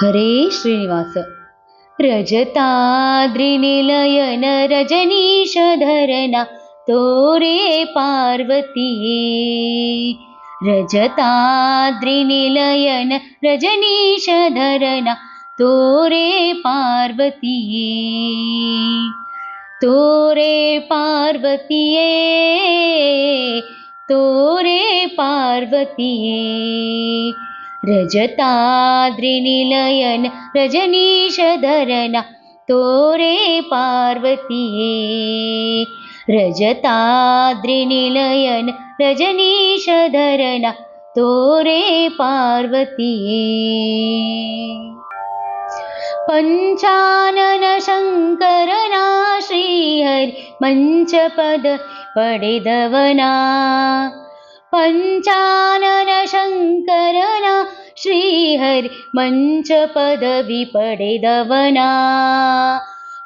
ಹರೇ ಶ್ರೀನಿವಾಸ. ರಜತಾದ್ರಿನಿಲಯನ ರಜನೀಶಧರನ ತೋರೆ ಪಾರ್ವತಿಯೇ. ರಜತಾದ್ರಿನಿಲಯನ ರಜನೀಶಧರನ ತೋರೆ ಪಾರ್ವತಿಯೇ. ತೋರೆ ಪಾರ್ವತಿಯೇ, ತೋರೆ ಪಾರ್ವತಿಯೇ. ರಜತಾದ್ರಿನಿಲಯನ ರಜನೀಶಧರನ ತೋರೆ ಪಾರ್ವತಿಯೇ. ರಜತಾದ್ರಿನಿಲಯನ ರಜನೀಶಧರನ ತೋರೆ ಪಾರ್ವತಿಯೇ. ಪಂಚಾನನ ಶಂಕರನ ಶ್ರೀಹರಿ ಮಂಚಪದ ಪಡೆದವನ. ಪಂಚಾನನ ಶಂಕರನ ಶ್ರೀಹರಿ ಮಂಚ ಪದವಿ ಪಡೆದವನ.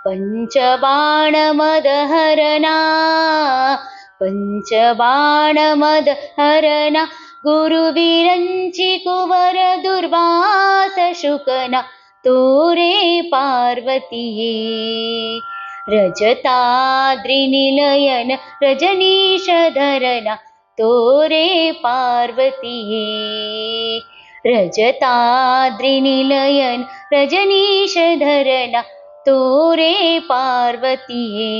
ಪಂಚಬಾಣ ಮದಹರನ, ಪಂಚಬಾಣ ಮದಹರನ ಗುರುವಿರಂಚಿ ಕುವರ ದುರ್ವಾಸ ಶುಕನ ತೋರೆ ಪಾರ್ವತಿಯೇ. ರಜತಾದ್ರಿನಿಲಯನ ರಜನೀಶಧರನ ತೋರೆ ಪಾರ್ವತಿಯೇ. ರಜತಾದ್ರಿನಿಲಯನ ರಜನೀಶಧರನ ತೋರೆ ಪಾರ್ವತಿಯೇ.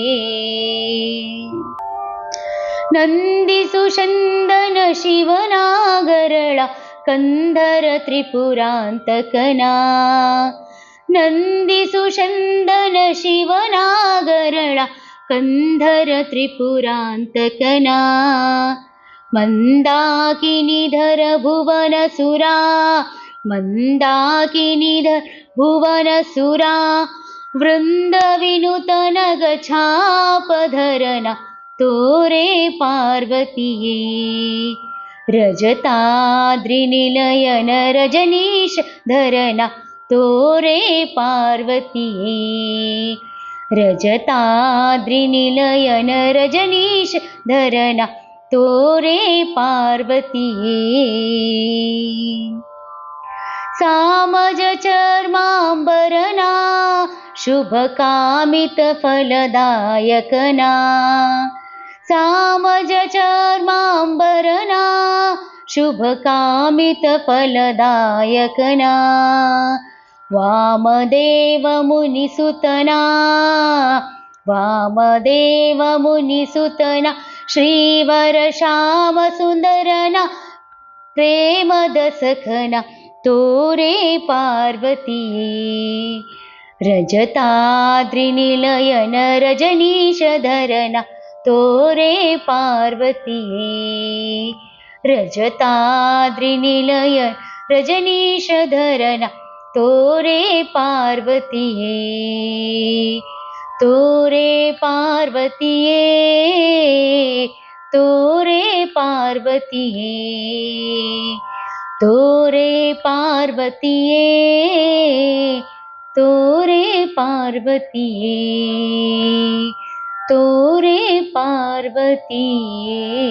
ನಂದಿಸು ಚಂದನ ಶಿವನಾಗರಳ ಕಂಧರ ತ್ರಿಪುರಾಂತಕನ. ನಂದಿಸು ಚಂದನ ಶಿವನಾಗರಳ ಕಂಧರ ತ್ರಿಪುರಾಂತಕನ. ಮಂದಾಕಿನಿಧರ ಭುವನ ಸುರ, ಮಂದಾಕಿನಿಧರ ಭುವನ ಸುರ ವೃಂದ ವಿನುತನಗ ಛಾಪಧರನ ತೋರೆ ಪಾರ್ವತಿಯೇ. ರಜತಾದ್ರಿನಿಲಯನ ರಜನೀಶಧರನ ತೋರೆ ಪಾರ್ವತಿಯೇ. ರಜತಾದ್ರಿನಿಲಯನ ರಜನೀಶಧರನ ತೋರೆ ಪಾರ್ವತಿಯೇ. ಸಾಮಜ ಚರ್ಮಾಂಬರನ ಶುಭ ಕಾಮಿತ ಫಲದಾಯಕನ. ಸಾಮಜ ಚರ್ಮಾಂಬರನ ಶುಭ ಕಾಮಿತ ಫಲದಾಯಕನ. ವಾಮದೇವ ಮುನಿಸುತನ, ವಾಮದೇವ ಮುನಿಸುತನ ಶ್ರೀವರ ಶ್ಯಾಮ ಸುಂದರನ ಪ್ರೇಮದ ಸಖನ ತೋರೆ ಪಾರ್ವತಿಯೇ. ರಜತಾದ್ರಿನಿಲಯನ ರಜನೀಶಧರನ ತೋರೆ ಪಾರ್ವತಿಯೇ. ರಜತಾದ್ರಿನಿಲಯನ ರಜನೀಶಧರನ ತೋರೆ ಪಾರ್ವತಿಯೇ. ತೋರೆ ಪಾರ್ವತಿಯೇ, ತೋರೆ ಪಾರ್ವತಿಯೇ. ತೋರೆ ಪಾರ್ವತಿಯೇ, ತೋರೆ ಪಾರ್ವತಿಯೇ. ತೋರೆ ಪಾರ್ವತಿಯೇ.